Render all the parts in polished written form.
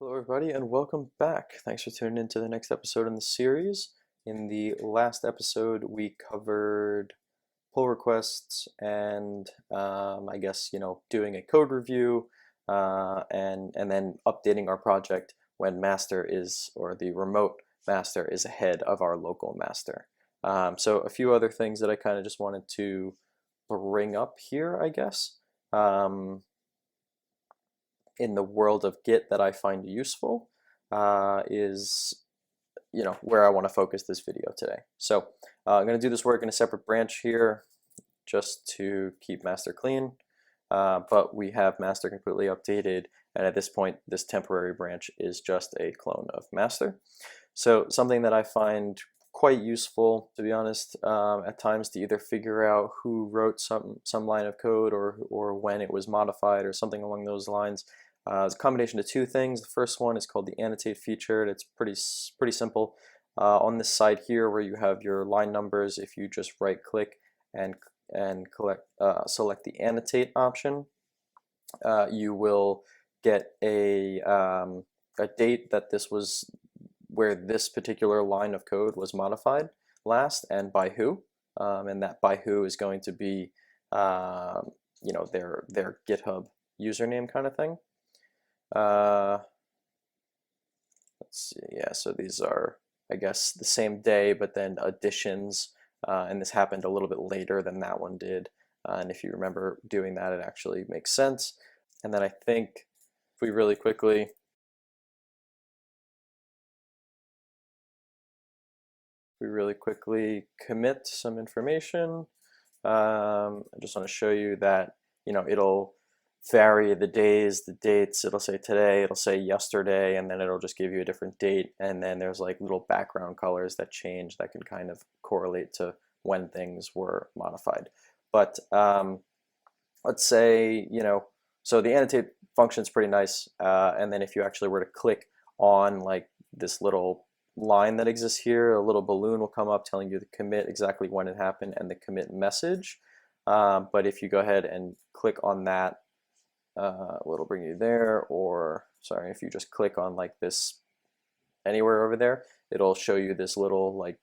Hello, everybody, and welcome back. Thanks for tuning in to the next episode in the series. In the last episode, we covered pull requests and I guess doing a code review and then updating our project when master is or the remote master is ahead of our local master. So a few other things that I kind of just wanted to bring up here, I guess. In the world of Git that I find useful is where I want to focus this video today. So I'm going to do this work in a separate branch here just to keep master clean, but we have master completely updated, and at this point this temporary branch is just a clone of master. So something that I find quite useful, to be honest, at times to either figure out who wrote some line of code or when it was modified or something along those lines. It's a combination of two things. The first one is called the Annotate feature. It's pretty simple. On this side here, where you have your line numbers, if you just right-click and select the Annotate option, you will get a date that this was where this particular line of code was modified last and by who, and that by who is going to be their GitHub username kind of thing. Let's see, yeah, so these are, I guess, the same day, but then additions, and this happened a little bit later than that one did. And if you remember doing that, it actually makes sense. And then I think if we really quickly commit some information, I just want to show you that it'll vary the days, the dates. It'll say today, it'll say yesterday, and then it'll just give you a different date. And then there's like little background colors that change that can kind of correlate to when things were modified. But let's say, so the annotate function is pretty nice. And then if you actually were to click on like this little line that exists here, a little balloon will come up telling you the commit, exactly when it happened, and the commit message. But if you go ahead and click on that, it'll bring you there, or sorry, if you just click on like this anywhere over there, it'll show you this little like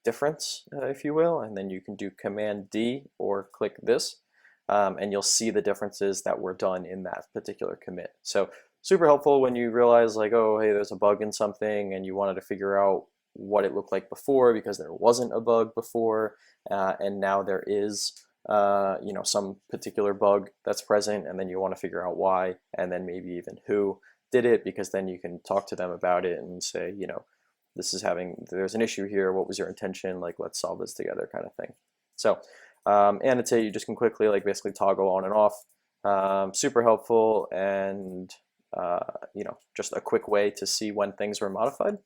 difference, if you will, and then you can do Command D or click this, and you'll see the differences that were done in that particular commit. So super helpful when you realize like, oh, hey, there's a bug in something and you wanted to figure out what it looked like before because there wasn't a bug before, and now there is some particular bug that's present, and then you want to figure out why, and then maybe even who did it, because then you can talk to them about it and say, there's an issue here, what was your intention, like let's solve this together kind of thing. So annotate, you just can quickly like basically toggle on and off. Super helpful, and just a quick way to see when things were modified.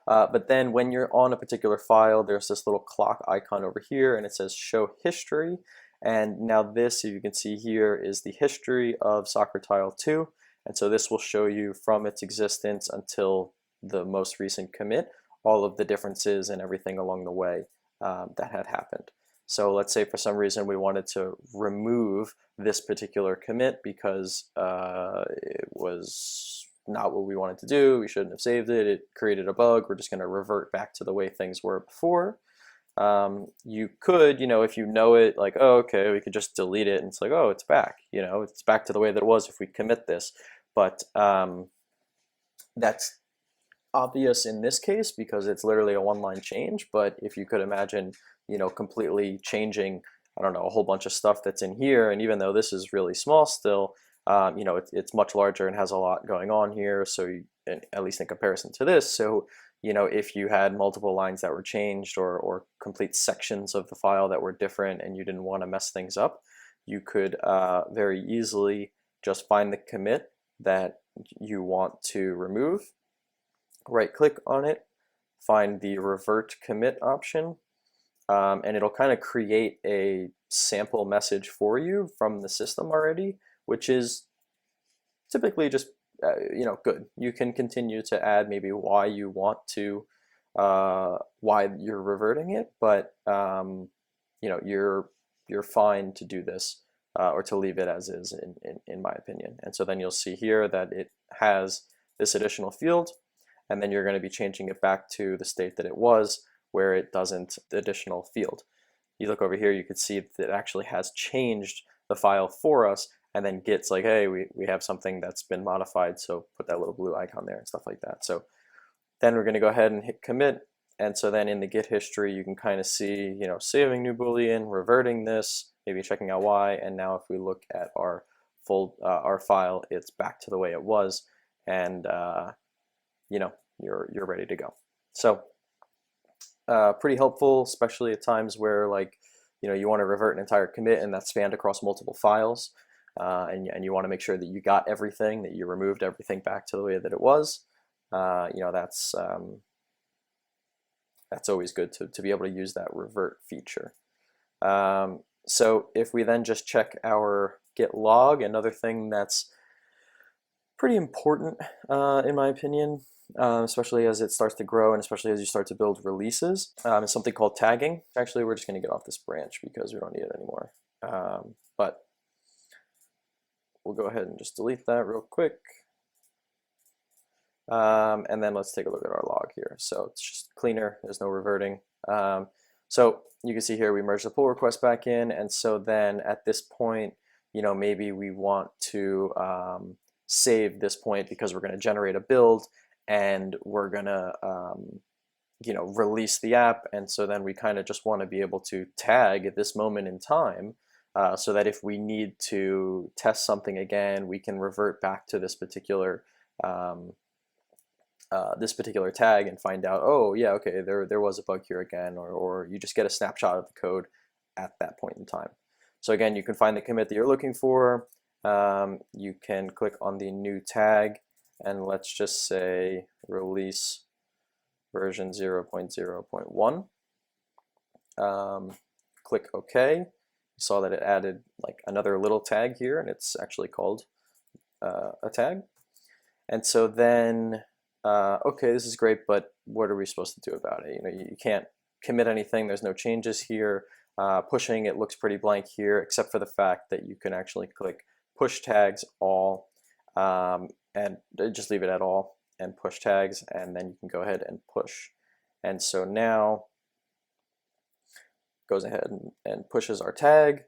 But then when you're on a particular file, there's this little clock icon over here, and it says show history. And now this, if you can see here, is the history of Soccer Tile 2. And so this will show you from its existence until the most recent commit, all of the differences and everything along the way that had happened. So let's say for some reason we wanted to remove this particular commit because it was not what we wanted to do, we shouldn't have saved it, it created a bug, we're just going to revert back to the way things were before. You could, if you know it, like, oh, okay, we could just delete it, and it's like, oh, it's back, it's back to the way that it was if we commit this. But that's obvious in this case because it's literally a one-line change. But if you could imagine, completely changing, I don't know, a whole bunch of stuff that's in here, and even though this is really small still, it's much larger and has a lot going on here, so at least in comparison to this. So if you had multiple lines that were changed or complete sections of the file that were different and you didn't want to mess things up, you could very easily just find the commit that you want to remove, right click on it, find the revert commit option, and it'll kind of create a sample message for you from the system already, which is typically just good. You can continue to add maybe why you want to, why you're reverting it, but you're fine to do this or to leave it as is in my opinion. And so then you'll see here that it has this additional field, and then you're going to be changing it back to the state that it was, where it doesn't the additional field. You look over here, you can see that it actually has changed the file for us, and then Git's like, hey, we have something that's been modified, so put that little blue icon there and stuff like that. So then we're going to go ahead and hit commit, and so then in the Git history you can kind of see, saving new boolean, reverting this, maybe checking out why, and now if we look at our our file, it's back to the way it was, and you're ready to go. So pretty helpful, especially at times where you want to revert an entire commit and that's spanned across multiple files, and you want to make sure that you got everything, that you removed everything back to the way that it was. That's always good to be able to use that revert feature. So if we then just check our Git log, another thing that's pretty important in my opinion, especially as it starts to grow and especially as you start to build releases, is something called tagging. Actually, we're just going to get off this branch because we don't need it anymore. But we'll go ahead and just delete that real quick. And then let's take a look at our log here. So it's just cleaner, there's no reverting. So you can see here we merged the pull request back in, and so then at this point, maybe we want to save this point because we're going to generate a build and we're going to release the app, and so then we kind of just want to be able to tag at this moment in time, so that if we need to test something again, we can revert back to this particular tag and find out, oh yeah, okay, there was a bug here again, or you just get a snapshot of the code at that point in time. So again, you can find the commit that you're looking for. You can click on the new tag, and let's just say release version 0.0.1. Click OK. You saw that it added another little tag here, and it's actually called a tag. And so then okay, this is great, but what are we supposed to do about it? You can't commit anything, there's no changes here. Pushing, it looks pretty blank here, except for the fact that you can actually click push tags all, and just leave it at all, and push tags, and then you can go ahead and push. And so now goes ahead and pushes our tag.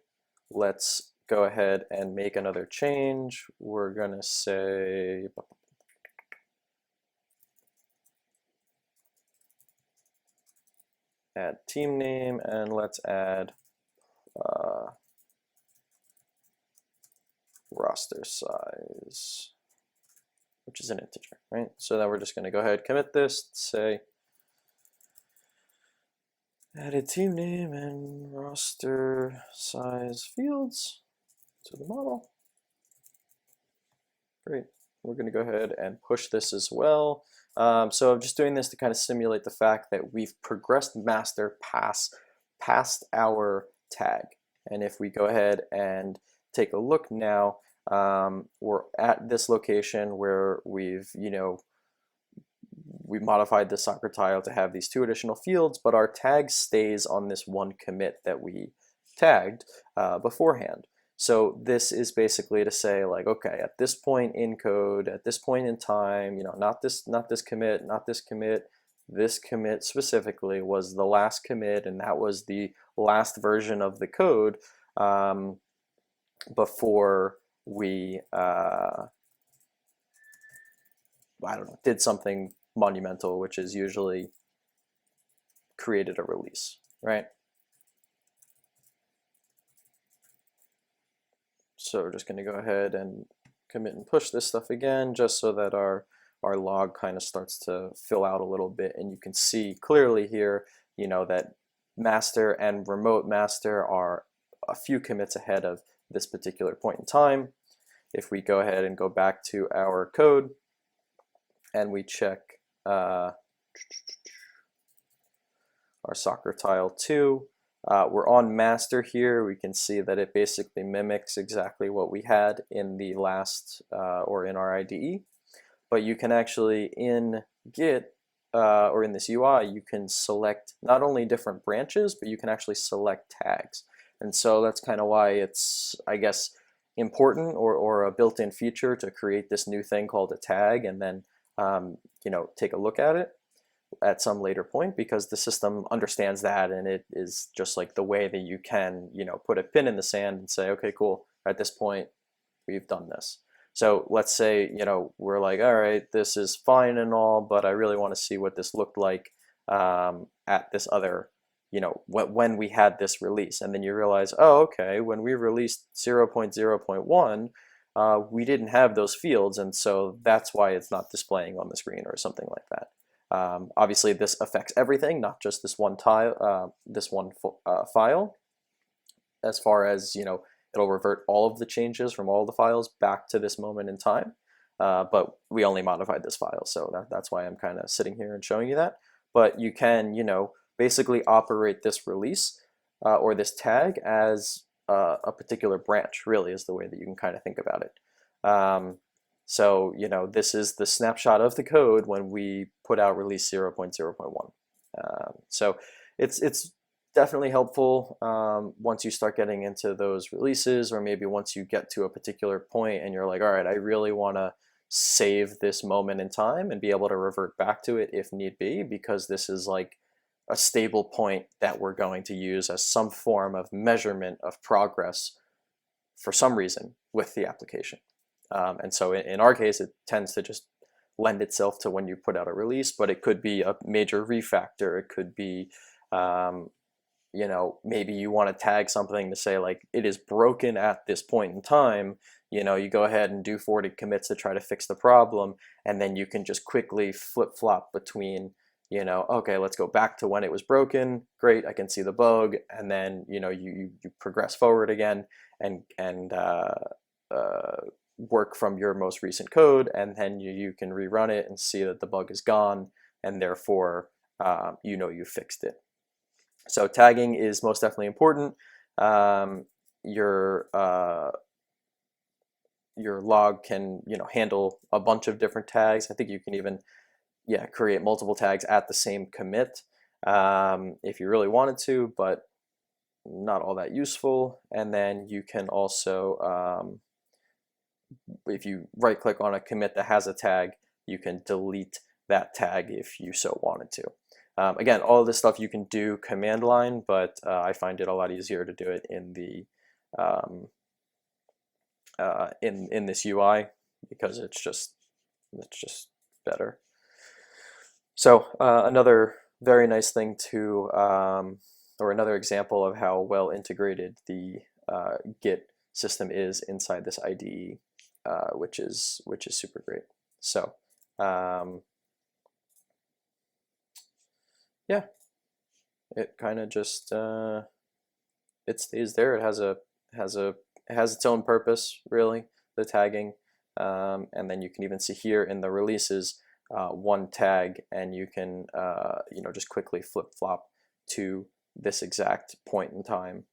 Let's go ahead and make another change. We're gonna say add team name, and let's add roster size, which is an integer, right? So then we're just going to go ahead, commit this, say added team name and roster size fields to the model. Great. We're going to go ahead and push this as well. So I'm just doing this to kind of simulate the fact that we've progressed master past our tag. And if we go ahead and take a look now, we're at this location where we've modified the soccer tile to have these two additional fields, but our tag stays on this one commit that we tagged beforehand. So this is basically to say, okay, at this point in code, at this point in time, not this commit, not this commit, this commit specifically was the last commit, and that was the last version of the code before we did something monumental, which is usually created a release, right? So we're just going to go ahead and commit and push this stuff again, just so that our log kind of starts to fill out a little bit, and you can see clearly here, that master and remote master are a few commits ahead of this particular point in time. If we go ahead and go back to our code and we check our soccer tile 2, we're on master here. We can see that it basically mimics exactly what we had in the last or in our IDE, but you can actually in Git or in this UI, you can select not only different branches, but you can actually select tags. And so that's kind of why it's, I guess, important or a built-in feature to create this new thing called a tag, and then take a look at it at some later point, because the system understands that, and it is just like the way that you can, put a pin in the sand and say, okay, cool, at this point we've done this. So let's say, we're like, all right, this is fine and all, but I really want to see what this looked like at this other, when we had this release. And then you realize, oh, okay, when we released 0.0.1, we didn't have those fields, and so that's why it's not displaying on the screen or something like that. Obviously, this affects everything, not just this one file. As far as it'll revert all of the changes from all the files back to this moment in time. But we only modified this file, so that's why I'm kind of sitting here and showing you that. But you can, basically operate this release or this tag as a particular branch. Really, is the way that you can kind of think about it. So, this is the snapshot of the code when we put out release 0.0.1. So it's definitely helpful once you start getting into those releases, or maybe once you get to a particular point and you're like, all right, I really want to save this moment in time and be able to revert back to it if need be, because this is like a stable point that we're going to use as some form of measurement of progress for some reason with the application. And so in our case, it tends to just lend itself to when you put out a release, but it could be a major refactor. It could be, maybe you want to tag something to say like, it is broken at this point in time. You go ahead and do 40 commits to try to fix the problem, and then you can just quickly flip-flop between, okay, let's go back to when it was broken. Great, I can see the bug, and then you progress forward again and work from your most recent code, and then you can rerun it and see that the bug is gone, and therefore you fixed it. So tagging is most definitely important. Your log can handle a bunch of different tags. I think you can even create multiple tags at the same commit if you really wanted to, but not all that useful. And then you can also if you right click on a commit that has a tag, you can delete that tag if you so wanted to. Again, all of this stuff you can do command line, but I find it a lot easier to do it in the in this UI, because it's just better. So another very nice thing to, or another example of how well integrated the Git system is inside this IDE, which is super great. So yeah, it kind of just it stays there. It has its own purpose, really, the tagging, and then you can even see here in the releases one tag, and you can just quickly flip-flop to this exact point in time,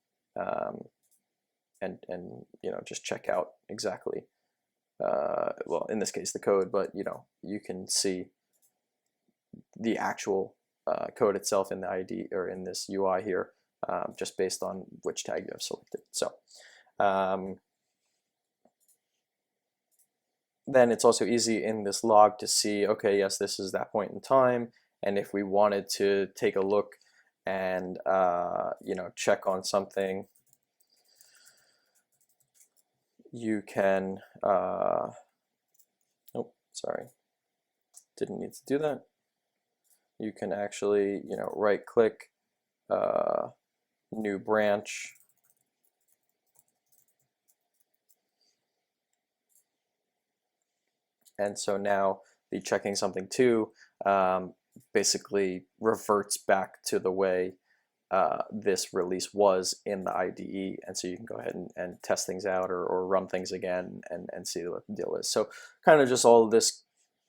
and just check out exactly, well, in this case the code, but you can see the actual code itself in the ID or in this UI here, just based on which tag you have selected. So then it's also easy in this log to see, okay, yes, this is that point in time, and if we wanted to take a look and check on something, you can oh, sorry, didn't need to do that. You can actually right click new branch, and so now the checking something too basically reverts back to the way this release was in the IDE, and so you can go ahead and test things out or run things again and see what the deal is. So kind of just all of this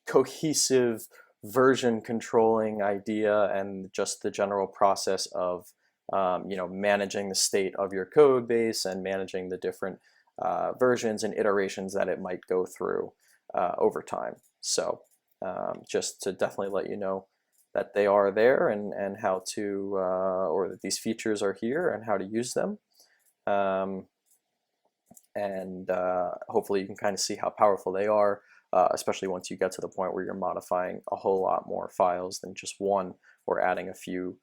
cohesive version controlling idea, and just the general process of managing the state of your code base and managing the different versions and iterations that it might go through over time. So just to definitely let you know that they are there, and how to, or that these features are here and how to use them. And hopefully you can kind of see how powerful they are. especially once you get to the point where you're modifying a whole lot more files than just one, or adding a few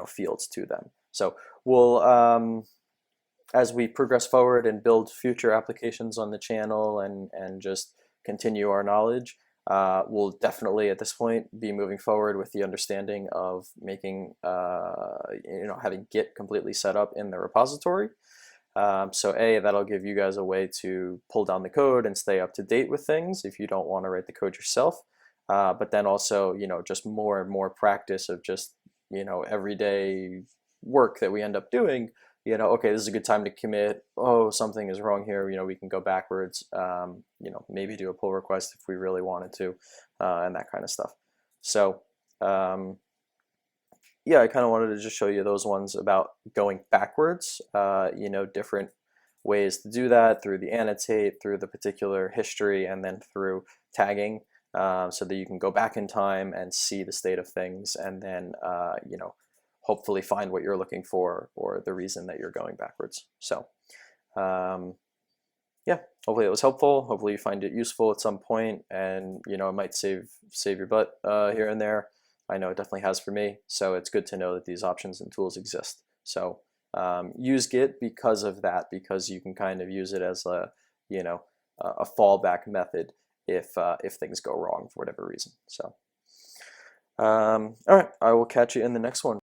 fields to them. So we'll as we progress forward and build future applications on the channel and just continue our knowledge, we'll definitely at this point be moving forward with the understanding of making, having Git completely set up in the repository. So that'll give you guys a way to pull down the code and stay up to date with things if you don't want to write the code yourself. But then also, just more and more practice of just, everyday work that we end up doing. Okay, this is a good time to commit. Oh, something is wrong here. We can go backwards. Maybe do a pull request if we really wanted to, and that kind of stuff. So, yeah, I kind of wanted to just show you those ones about going backwards. Different ways to do that through the annotate, through the particular history, and then through tagging, so that you can go back in time and see the state of things, and then hopefully find what you're looking for or the reason that you're going backwards. So yeah, hopefully it was helpful. Hopefully you find it useful at some point, and it might save your butt here and there. I know it definitely has for me, so it's good to know that these options and tools exist. So use Git because of that, because you can kind of use it as a a fallback method if things go wrong for whatever reason. So all right, I will catch you in the next one.